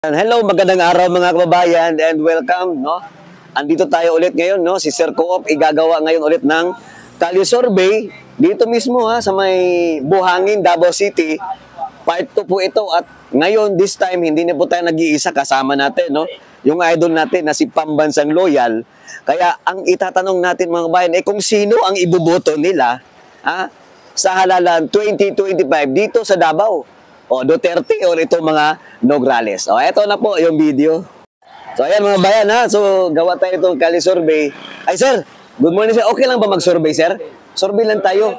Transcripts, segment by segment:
Hello, magandang araw mga kababayan and welcome, no? Andito tayo ulit ngayon, no? Si Sir Co-op igagawa ngayon ulit ng Kalye Survey dito mismo sa may Buhangin, Davao City. Part 2 po ito at ngayon this time hindi na po tayo nag-iisa, kasama natin, no? Yung idol natin na si Pambansang Loyal. Kaya ang itatanong natin mga kababayan kung sino ang iboboto nila sa halalan 2025 dito sa Davao. O Duterte or itong mga Nograles. O eto na po yung video. So ayan mga bayan So gawa tayo itong Kalye Survey. Ay sir, good morning sir. Okay lang ba mag-survey sir? Survey lang tayo.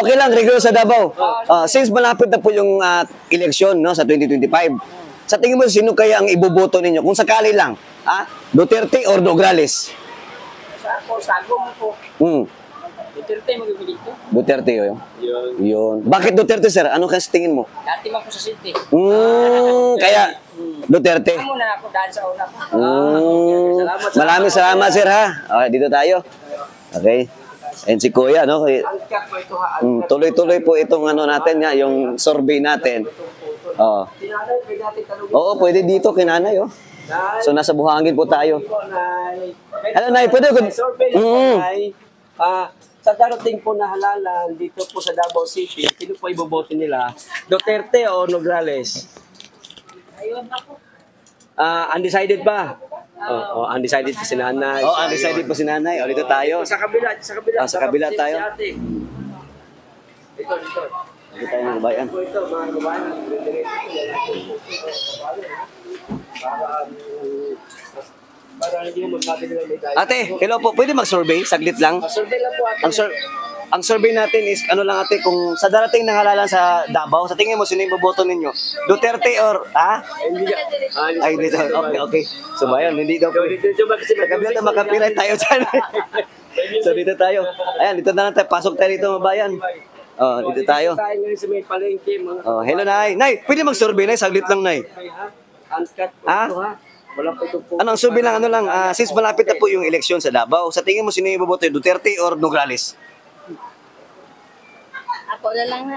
Okay lang, regular sa Davao. Since malapit na po yung eleksyon sa 2025. Sa tingin mo sino kaya ang iboboto ninyo? Kung sakali lang, Duterte or Nograles? Sago mo po. Duterte magpipili ko. Duterte yun. Yun. Bakit Duterte sir? Ano kasi tingin mo? Dati man po sa city. Kaya Duterte. Amo na ako dahil sa una. Maraming salamat sir Okay, dito tayo. Okay. And si Kuya, no? Tuloy-tuloy po itong natin yung survey natin. Oo, pwede dito kinanay So nasa Buhangin po tayo. Hello, Nay, pwede ko. Sa darating po na halalan dito po sa Davao City, sino po iboboto nila? Duterte o Nograles? Ayun ako. Undecided pa? Undecided pa si nanay. Undecided po si nanay. Dito tayo. Sa kabila. Sa kabila tayo. Dito. Dito tayo mga bayan. Ito, mga kabayan. Para hindi mo magsabi nila may tayo. Ate, hello po. Pwede mag-survey? Saglit lang. Survey lang po ate. Ang survey natin is, lang ate, kung sa darating na halalan sa Davao, sa tingin mo, sino yung boboto ninyo? Duterte or, Ay, dito. Okay. So, bayan, hindi daw. Kagabila tayo, makapiray tayo dyan. So, dito tayo. Ayan, dito na lang tayo. Pasok tayo dito, mga bayan. Dito tayo. Tayo ngayon sa may palengke. Hello, Nay. Nay, pwede mag-survey, Nay? Saglit lang, Nay. Uncut po ito, Wala po ito po. Ang survey lang, since malapit na po yung eleksyon sa Davao, sa tingin mo, sino yung boboto? Duterte or Nograles? Ako na lang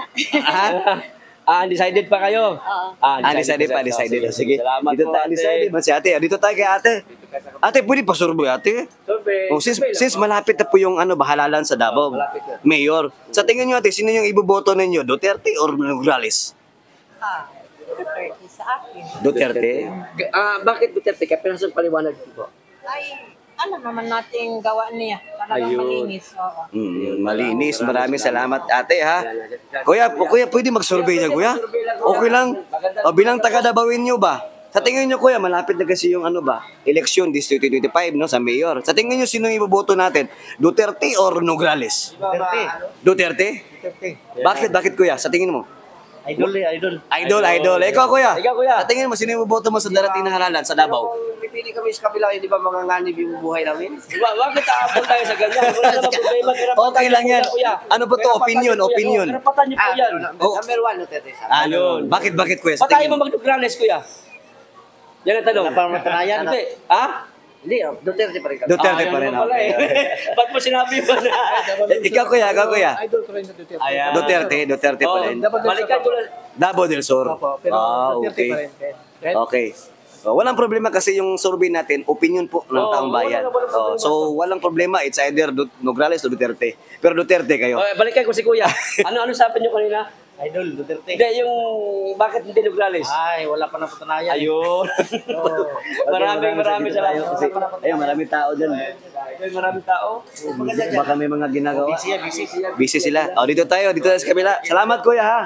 Undecided pa kayo? Oo. Undecided pa. Sige. Salamat Dito po, tayo, undecided. Si ate. Dito tayo kay ate. Ate, pwede pa survey, ate? Survey. Since malapit na po yung bahalalan sa Davao, Mayor. Sa tingin nyo, ate, sino yung iboboto ninyo? Duterte or Nograles? Duterte sa akin. Duterte? Bakit Duterte? Kaya pinasang paliwanag po. Ay, alam naman natin gawa niya. Talagang malinis. Oo. Malinis. Maraming salamat, ate, Kuya, pwede mag-survey niya, kuya? Okay lang. Bilang taga-Dabawin nyo ba? Sa tingin nyo, kuya, malapit na kasi yung eleksyon this 2025, sa Mayor. Sa tingin nyo, sino yung iboboto natin? Duterte or Nograles? Duterte? Bakit, kuya? Sa tingin mo? Idol. Ikaw, kuya. Ikaw, kuya. Sa tingin mo, sino yung iboboto mo sa darating na halalan sa Davao? Pipili kami sa kabila, hindi ba mga nganib yung buhay namin? Bakit aabot tayo sa ganyan? Wala naman problema. Okay lang yan. Ano po to? Opinion. Karapatan niyo po yan. Number 1, Duterte. Bakit, kuya? Sa Patayin tingin mo mag-Nograles, kuya. Yan ang tanong. Wala pang matanayan. Hindi. Hindi, Duterte pa rin kami. Duterte pa rin. Okay. Ba't mo sinabi mo na? Ikaw, kuya. Idol ko rin sa Duterte. Ayan. Duterte pa rin. Balikan ko lang. Davao del Sur. Pero Duterte pa rin. Okay. Walang problema kasi yung survey natin, opinion po ng taong bayan. So, walang problema. It's either Nograles o Duterte. Pero Duterte kayo. Balikan ko si kuya. Ano sabi niyo kanina? Idol, Duterte. Hindi, yung bakit hindi Nograles? Ay, wala pa na patanayan. Ayun. Maraming salamat. Ayun, maraming tao dyan. Maraming tao. Baka may mga ginagawa. Busy sila. Dito tayo sa kabila. Salamat, kuya,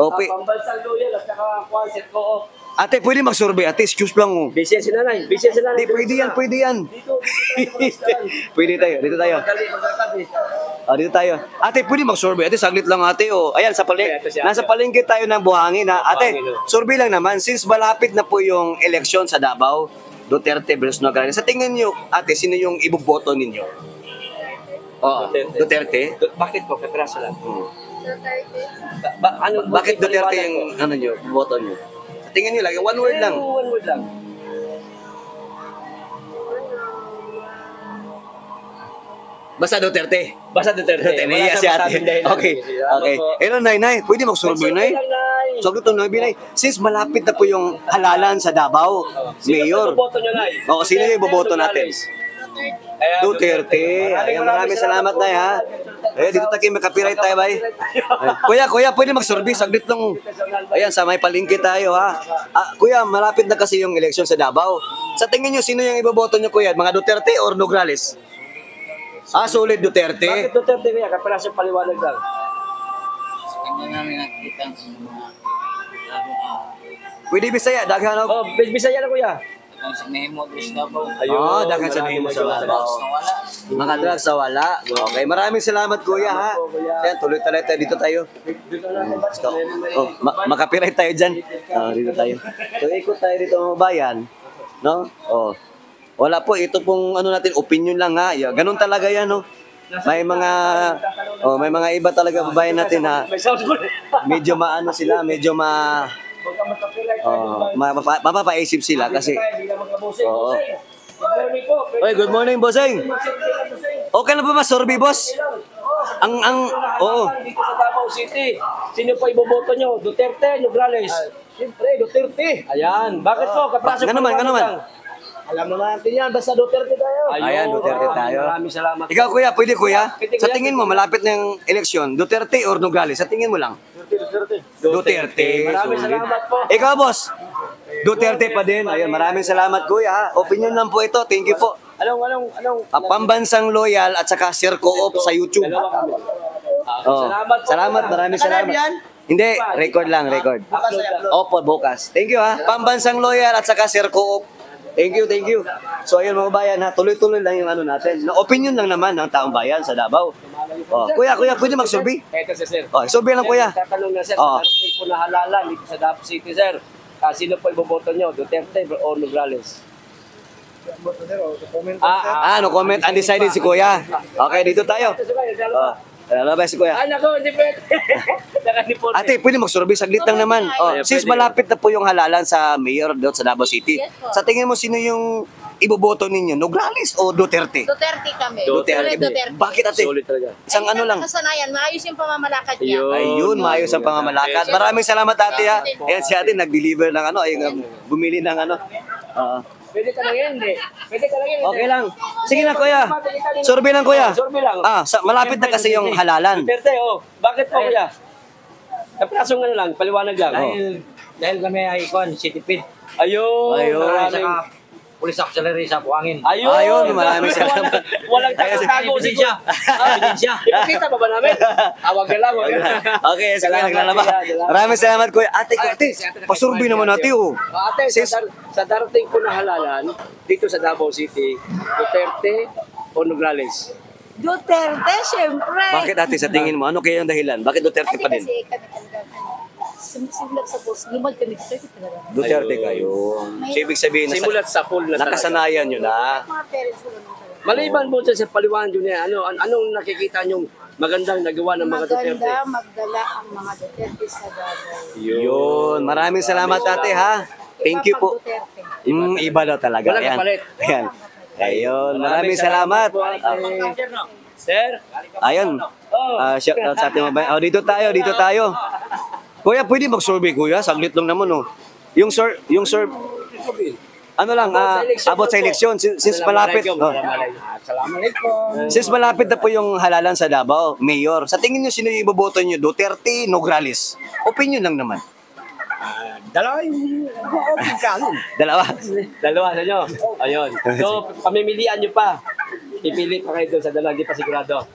Okay. Pambansang Loyal at saka Kwanset ko. Ate, pwede mag-survey. Ate, excuse lang. Busy si nanay. Hindi, pwede yan. Pwede tayo. Dito tayo. Ate, pwede mag-survey. Ate, saglit lang, ate. Ayan, nasa palengke tayo ng Buhangin, Ate, survey lang naman. Since malapit na po yung eleksyon sa Davao, Duterte versus Nograles. Sa tingin nyo, ate, sino yung iboboto ninyo? Duterte? Bakit po? Kapiraso lang. Duterte. Bakit Duterte yung boto nyo? Sa tingin nyo lang, one word lang. One word lang. Basta Duterte. Basta Duterte. Duterte, Wala naiya kang si ate. masabing dahilan. Okay, Salamat okay. po. Nay, pwede mag-survey, Nay? Lang, Nay. Sagot ng Nay. Since malapit na po yung halalan sa Davao, Mayor. Sino boto nyo, Nay? Oo, sino yung iboboto natin? Ayan, Duterte. Ayan, maraming salamat, Nay, ha? Dito tayo, may copyright tayo, bay. Kuya, pwede mag-survey, saglit lang. Ayan, sa may palengke tayo, ha? Kuya, malapit na kasi yung eleksyon sa Davao. Sa tingin nyo, sino yung iboboto nyo, kuya? Mga Duterte or Nograles? Solid Duterte. Bakit Duterte kaya? Kapirasong paliwanag lang. Hindi namin nakita ang mga Pwede Bisaya, daghan og. Oh, Bisaya na kuya. ang sinemo dos na po. Oh, daghan sa nimo sa Davao. Wala. Mga drugs sa wala. Okay, maraming salamat, kuya, ha? Ayan, tuloy tayo dito tayo. Oh, makapiright tayo dyan. Dito tayo. So, ikot tayo dito mga bayan. No? Oh. Wala po, ito pong ano natin, opinion lang, ha? Ganun talaga yan, no? May mga iba talaga babayan natin na May sound ko. medyo maano sila, medyo mapapaisip sila kasi Oo. Oy, good morning, bossing. Okay na ba ma-survey, boss? Oo. Dito sa Davao City, sino pa iboboto nyo? Duterte, Nograles? Siyempre, Duterte. Ayan. Bakit po? Kapirasong Nga naman, nga naman. Alam naman natin yan, basta Duterte tayo. Ayan, Duterte tayo. Maraming salamat. Ikaw, kuya, pwede, kuya? Sa tingin mo, malapit na yung eleksyon, Duterte or Nograles? Sa tingin mo lang? Duterte. Maraming Solid. salamat po. Ikaw, boss? Duterte pa din. Ayun, maraming salamat, kuya. Opinion lang po ito. Thank you po. Anong? Pambansang loyal at saka Sir Co-op sa YouTube. Dalawa kami. Oh. Salamat po. Salamat, maraming salamat. Hindi, record lang, record. Opo, bukas. Thank you, ha. Pambansang loyal at saka Sir Co-op. Thank you. So ayun mga bayan, ha, tuloy-tuloy lang yung ano natin. Na opinion lang naman ng taong bayan sa Davao. Oh, kuya, pwede mag-survey? Ito si Sir. Oh, survey lang, kuya. Tatanong na Sir, Oh. sa darating po na halalan dito sa Davao City, Sir. Sino po iboboto nyo? Duterte o Nograles? No comment, undecided si kuya. Okay, dito tayo. Oh, lalabas si kuya. Ay, nako, hindi pwede. Nakaniporte. Ate, pwede mag-survey, saglit lang naman. Oh, since malapit na po yung halalan sa mayor doon sa Davao City, Yes po. sa tingin mo sino yung iboboto ninyo? Nograles o Duterte? Duterte kami. Duterte. Duterte. Bakit, ate? Solid talaga. Isang ano lang. Kasanayan, maayos yung pamamalakad niya. Ayun, maayos ang pangamalakad. Maraming salamat, ate, ha. Ayan si ate, nag-deliver ng ano, ayun, bumili ng ano. Pwede ka lang yan, hindi. Pwede ka lang yan. Okay lang. Sige na, kuya. Survey lang, kuya. Survey lang. Malapit na kasi yung halalan. Duterte, oh. Bakit po, kuya? Kapirasong ano lang, paliwanag lang. Dahil kami ay ikon, City Pid. Ayun. Saka Police Auxiliary sa Buangin. Ayun, maraming salamat. Walang tago si siya. Ipakita pa ba namin? Wag na lang, wag na lang. Okay, sige, Salamat, naglalaba. kuya. Maraming salamat, kuya. Ate, pasurvey naman natin, oh. Ate, sa darating po na halalan, dito sa Davao City, Duterte o Nograles? Duterte, syempre. Bakit, ate, sa tingin mo? Ano kaya yung dahilan? Bakit Duterte pa din? Kasi kami talaga, sumusimulap sa boss, lumad kami Duterte talaga. Duterte kayo. So, ibig sabihin, Simulat sa pool na talaga. nakasanayan nyo na. Mga parents ko lang talaga. Maliban po dyan sa paliwanag nyo niya, anong nakikita nyo magandang nagawa ng mga Duterte? Maganda magdala ang mga Duterte sa Davao. Yun. Maraming salamat, ate, ha. Thank you po. Duterte. Iba daw talaga. Walang Ayan. kapalit. Ayan. Ayun. Maraming salamat. po, ate. Sir? Ayun. Shout out sa ating mga dito tayo. Kuya, pwede mag-survey, kuya? Saglit lang naman, oh. Yung ano lang, about sa eleksyon, since malapit. Assalamualaikum. Since malapit na po yung halalan sa Davao, Mayor, sa tingin nyo sino yung iboboto nyo? Duterte, Nograles? Opinion lang naman. Dalawa yung Dalawa. Dalawa sa inyo. Ayun. So, pamimilian nyo pa. Pipili pa kayo doon sa dalawa, hindi pa sigurado.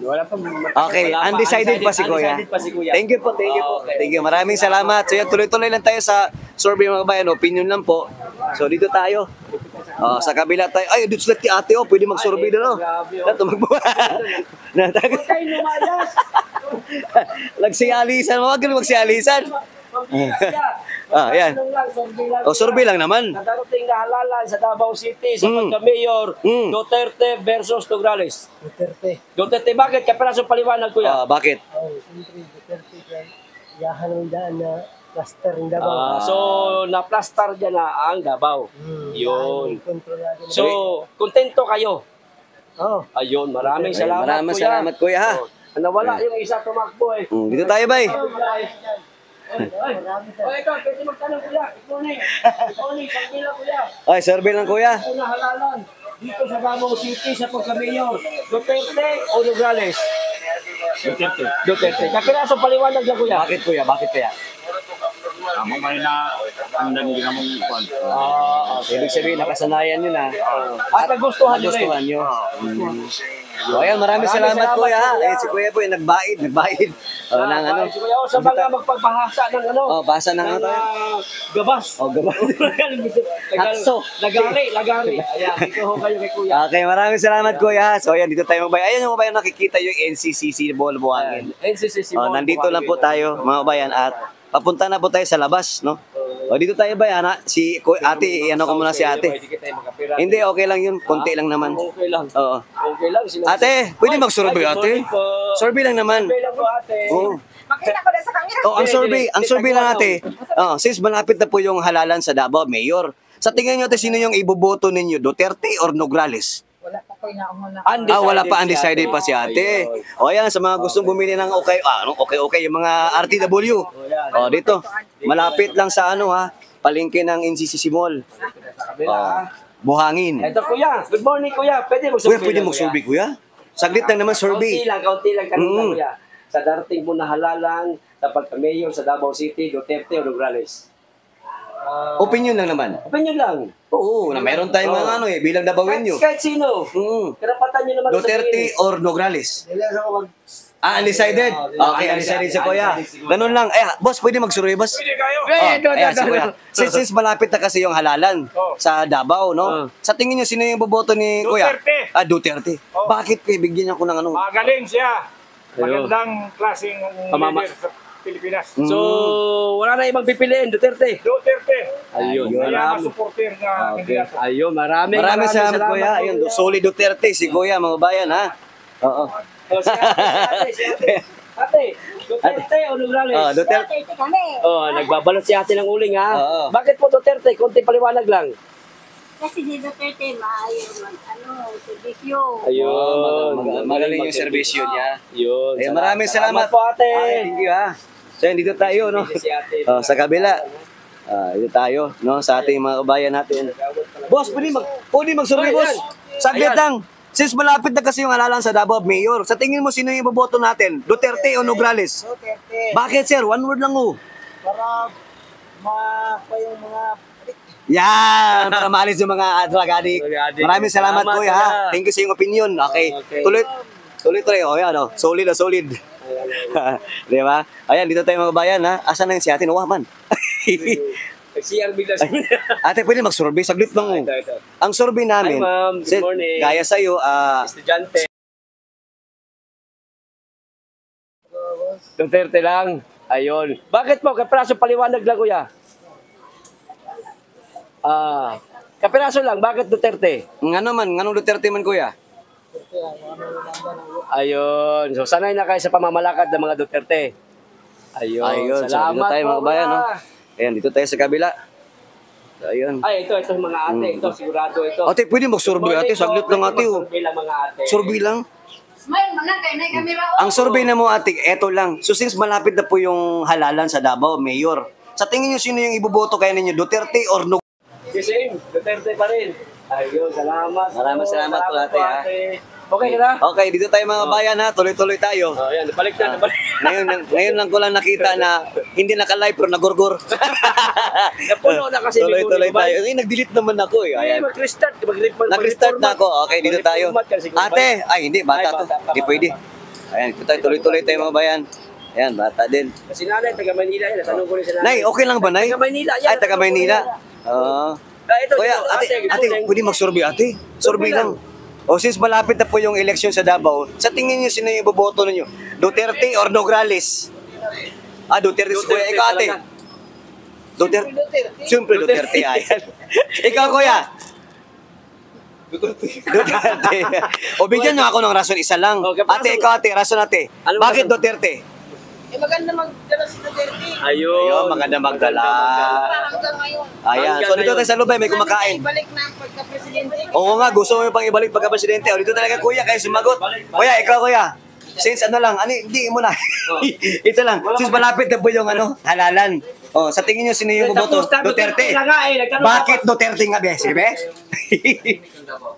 Wala pa. Okay, Wala pa. undecided pa si Kuya. Undecided pa si Kuya. Thank you po. Okay. Thank you. Maraming salamat. So yan, tuloy-tuloy lang tayo sa survey mga bayan. Opinion lang po. So dito tayo. Sa kabila tayo. Ay, dito sila ti ate, oh. Pwede mag-survey doon, oh. Grabe, oh. Nato magbuha. Kayo lumayas. Nagsialisan. Huwag ka magsialisan. Yan. Survey lang naman. Darating na halalan sa Davao City sa pagka-mayor, Duterte versus Nograles. Duterte, bakit? Kapirasong paliwanag, Kuya. Bakit? Siyempre, Duterte ka. Yahan ang daan na cluster ng Davao. So, na-plaster dyan na ang Davao. Yun. Kontrolado na. So, kontento kayo Oo. Ayun, maraming Okay, salamat, maraming kuya. salamat, kuya, ha? Oh, nawala yung isa tumakbo eh. Dito tayo, bay. Oy, ikaw, pwede magtanong, kuya. Ikunin, pagkila, kuya. Ay, survey lang, kuya. Kung nahalalan dito sa Davao City sa pagka-mayor, Duterte o Nograles? Duterte. Kakiraso paliwanag lang, kuya. Bakit, kuya? Bakit kaya? Amo may na andan din among kwan. Ibig sabihin, nakasanayan nyo na. At nagustuhan nyo rin. Nagustuhan nyo. O, ayan, maraming salamat, kuya, ha? kuya. Eh, si kuya po, nagbaid. Ng ano. Sa mga magpagpahasa ng ano, Oh, basa ng ano tayo? gabas. Oh, gabas. Hakso. Lagari. Ayan, dito ho kayo kay kuya. Okay, maraming salamat, kuya. So, ayan, dito tayo, mga bayan. Ayan, yung mga bayan, nakikita yung NCCC Ball Buhangin. NCCC Oh, nandito lang po tayo, mga bayan, at papunta na po tayo sa labas, no? O, dito tayo, bayan, ha? Ate, ano ko muna si ate. Hindi, okay lang yun. Konti lang naman. Okay lang. Oo. Okay lang. Ate, pwede mag-survey, Good ate? morning po. Survey lang naman. Okay lang po, ate. Oo. Makita ko na sa camera. Oh, ang survey lang ate. Oh, since malapit na po yung halalan sa Davao, Mayor. Sa tingin niyo ate, sino yung iboboto ninyo? Duterte or Nograles? Wala pa ko inauna. Wala pa, undecided pa si ate. O yan, sa mga gustong bumili ng okay, yung mga RTW. O, dito. Malapit lang sa palengke ng NCCC Mall. Buhangin. Ito, kuya. Good morning, kuya. Pwede Kuya, mag-survey pwede lang, mag-survey, kuya? Saglit lang naman survey. Kaunti lang kanina, Mm. kuya. Sa darating mo na halalan sa pagka-mayor sa Davao City, Duterte o Nograles? Opinion lang naman. Opinion lang. Oo, na meron tayong mga bilang Davaoenyo. Kahit sino. Karapatan nyo naman Duterte or Nograles? Undecided? Okay, undecided si Kuya. Ganun lang. Boss, pwede mag-survey, boss? Pwede kayo. Ayan, si Kuya. Since malapit na kasi yung halalan sa Davao, no? Sa tingin niyo, sino yung boboto ni Kuya? Duterte. Duterte. Bakit, Kuya? Bigyan niyo ako ng ano? Magaling siya. Magandang klaseng Pamama- leader sa Pilipinas. So, wala na ibang pipiliin, Duterte. Duterte. Ayun. Kaya supporter na kandidato. Ayun, maraming Salamat, Kuya. po. Ayun, solid Duterte si Kuya, mga bayan, ha? Oo. Oh, si ate. Ate, Duterte o Nograles? Duterte. Duterte kami. Oh, nagbabalot si ate ng uling, ha? Oo. Bakit po Duterte? Konti paliwanag lang. Kasi si Duterte, maayon servisyo. Ayun. Magaling yung serbisyo niya. Yun. Maraming salamat po, ate. Thank you, ha? So, yun, dito tayo, no? Si ate. Sa kabila. Dito tayo, no? Sa ating mga kabayan natin. Boss, pwede mag-survey, Ayan. boss. Saglit Ayan. lang. Since malapit na kasi yung halalan sa Davao Mayor, sa tingin mo sino yung iboboto natin? Duterte o Nograles? Duterte. Bakit, sir? One word lang, Para pa yung mga Yan! Para maalis yung mga drug addict. Drug addict. Maraming salamat, Salamat, kuya. kuya. Thank you sa iyong opinion. Okay. Okay. Tuloy. O, yan, o. Solid na solid. Di ba? Ayan, dito tayo mga bayan, ha? Asan na yung si ate? Nawaman. Nag-CR bigla siya. Ate, pwede mag-survey? Saglit lang, oh. Ito. Ang survey namin, Hi, ma'am. Good morning. gaya sa'yo, Estudyante. Duterte lang. Ayun. Bakit po? Kapiraso paliwanag lang, kuya. Kapiraso lang. Bakit Duterte? anong Duterte man, kuya? Ayun. So, sanay na kayo sa pamamalakad ng mga Duterte. Ayun. Ayun. So, Salamat dito tayo, po, mga bayan, no? kuya. Ayan, dito tayo sa kabila. So, ayun. Ay, ito mga ate. Ito, sigurado ito. Ate, pwede mag-survey, ate. Saglit lang, ate, oh. Survey lang, mga ate. Survey lang. Smile man na kayo na camera. Ang survey na mo, ate, eto lang. So, since malapit na po yung halalan sa Davao, Mayor, sa tingin niyo sino yung iboboto kayo ninyo? Duterte or Nograles? Same. Duterte pa rin. Ayun, salamat. Maraming salamat po, ate, ha. Okay ka na? Okay, dito tayo mga bayan, ha. Tuloy-tuloy tayo. Oh, yan. Balik na. Ngayon lang ko lang nakita na hindi naka-live pero nagurgur. Napuno na kasi. Tuloy-tuloy tayo. Nag-delete naman ako, eh. Ay, Ayan. mag-restart. Nag-restart na ako. Okay, dito tayo. Ate, hindi, bata to. Hindi pwede. Ayan, dito tayo. Tuloy-tuloy tayo mga bayan. Ayan, bata din. Kasi nanay, taga Maynila yan. Tanong ko rin sa nanay. Nay, okay lang ba, Nay? Taga Maynila yan. Ay, taga Maynila. Oo. Ito, Kuya, ate, pwede mag-survey, ate? Survey lang. O since malapit na po yung eleksyon sa Davao, sa tingin niyo sino yung iboboto ninyo? Duterte or Nograles? Duterte si Kuya. Ikaw, ate? Duterte. Siyempre, Duterte. Ayan. Ikaw, Kuya? Duterte. O bigyan niyo ako ng rason, isa lang. Okay, Ate, ikaw, ate, rason, ate. Anong Bakit rason? Duterte? maganda magdala si Duterte. Ayun. Ayun, maganda magdala. Hanggang ngayon. Ayan. So, dito tayo sa Lubay, may kumakain. Balik na ang pag Oo nga, gusto mo yung pang ibalik pagka-presidente. O, dito talaga kuya, kayo sumagot. Kuya, ikaw kuya. Since ano lang, hindi mo na. Ito lang, since malapit na po yung halalan. O, sa tingin nyo, sino yung boboto? Duterte. Bakit Duterte nga, be? Sige, be?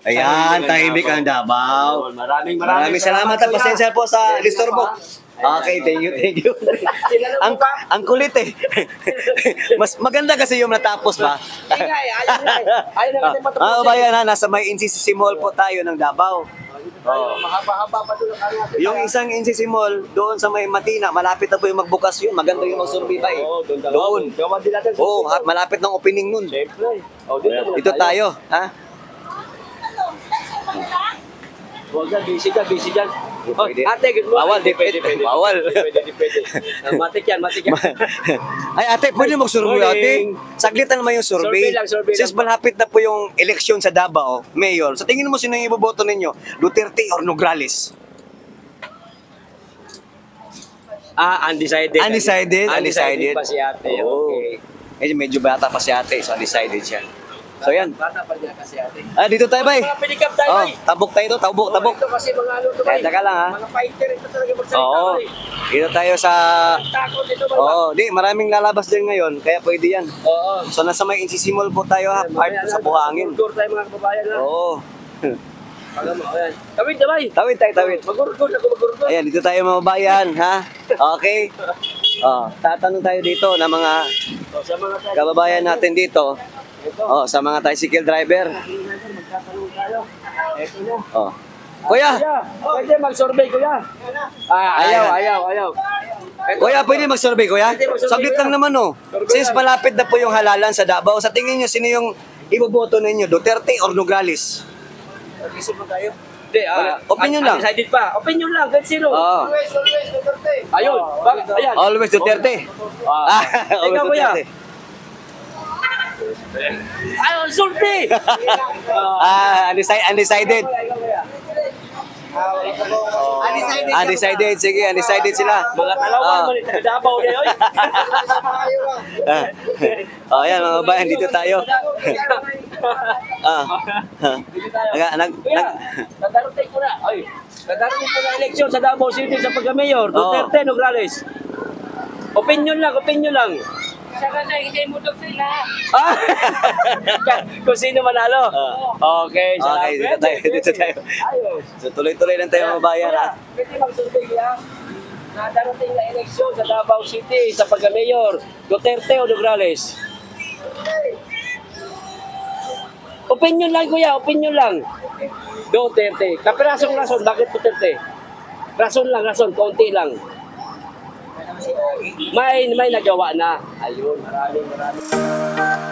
Ayan, tahimik ang Davao. Maraming Salamat at pasensya po sa listorbo. Okay, thank you. ang kulit eh. Mas maganda kasi yung natapos ba? Ayaw na natin matapusin. Bayan ha, nasa may NCC Mall po tayo ng Davao. Mahaba-haba pa doon ang natin. Yung isang NCC Mall, doon sa may Matina, malapit na po yung magbukas yun. Maganda yung mag-survey ba eh. Doon. Gawa din natin. Oo, malapit ng opening nun. Siyempre. Dito tayo, ha? Huwag ka, busy dyan. Oh, Pwede. ate, good morning. Bawal, pwede. Bawal. Pwede. Matik yan. Ay, ate, pwede mag-survey, ate. Saglit na naman yung survey. Survey lang. Since malapit na po yung eleksyon sa Davao, Mayor, sa tingin mo sino yung iboboto ninyo? Duterte or Nograles? Undecided. Undecided pa si ate. Oo. Okay. Medyo bata pa si ate, so undecided siya. So yan. Bata pa niya kasi ate. Dito tayo, bay. Mga pinikap tayo, Oh, bay. tabok tayo to, tabok. Ito kasi mga ano to, bay. Teka lang, ha? Mga fighter, ito talaga magsalita, Oo. bay. Dito tayo sa... Takot ito, bay. Oo, maraming lalabas din ngayon, kaya pwede yan. Oo. So nasa may NCC Mall po tayo ha, part sa Buhangin. Mag-urgur tayo mga kababayan, ha? Oo. Alam mo, ayan. Tawid na, bay. Tawid tayo, tawid. Mag-urgur ako, mag-urgur. Ayan, dito tayo mga bayan, ha? Okay? Tatanong tayo dito ng mga Oh, sa mga tayo. kababayan natin dito. Sa mga tricycle driver. Magtatanong tayo. Ito na. Kuya! Kuya, pwede mag-survey, kuya. Ayaw. Kuya, pwede mag-survey, kuya? Pwede mag-survey, Saglit kuya. lang naman, Since malapit na po yung halalan sa Davao, sa tingin nyo, sino yung iboboto ninyo? Duterte or Nograles? Mag-isip mo tayo. Hindi, Opinion lang. Undecided pa. Opinion lang, kahit sino. Oo. Ayun. Ayan. Always Duterte. Always Ikaw, kuya. Duterte. Ayun, sulti! Undecided. Undecided, sige, undecided sila. Mga talawan mo, nagdabaw niya, oy. Ayan, mga bayan, dito tayo. Kuya, dadarating ko na. Oy, dadarating ko na eleksyon sa Davao City sa pagka-mayor. Duterte, Nograles. Opinion lang. Saka na, hindi mo dog sila. Kung sino manalo. Okay, Dito tayo. Ayos. So tuloy-tuloy lang tayo mga bayan, ha? Pwede magsulti kuya. Na darating na eleksyon sa Davao City sa pagka-mayor. Duterte o Nograles? Opinion lang kuya, opinion lang. Duterte. Kapirasong rason, bakit Duterte? Rason, konti lang. May nagawa na. Ayun, maraming.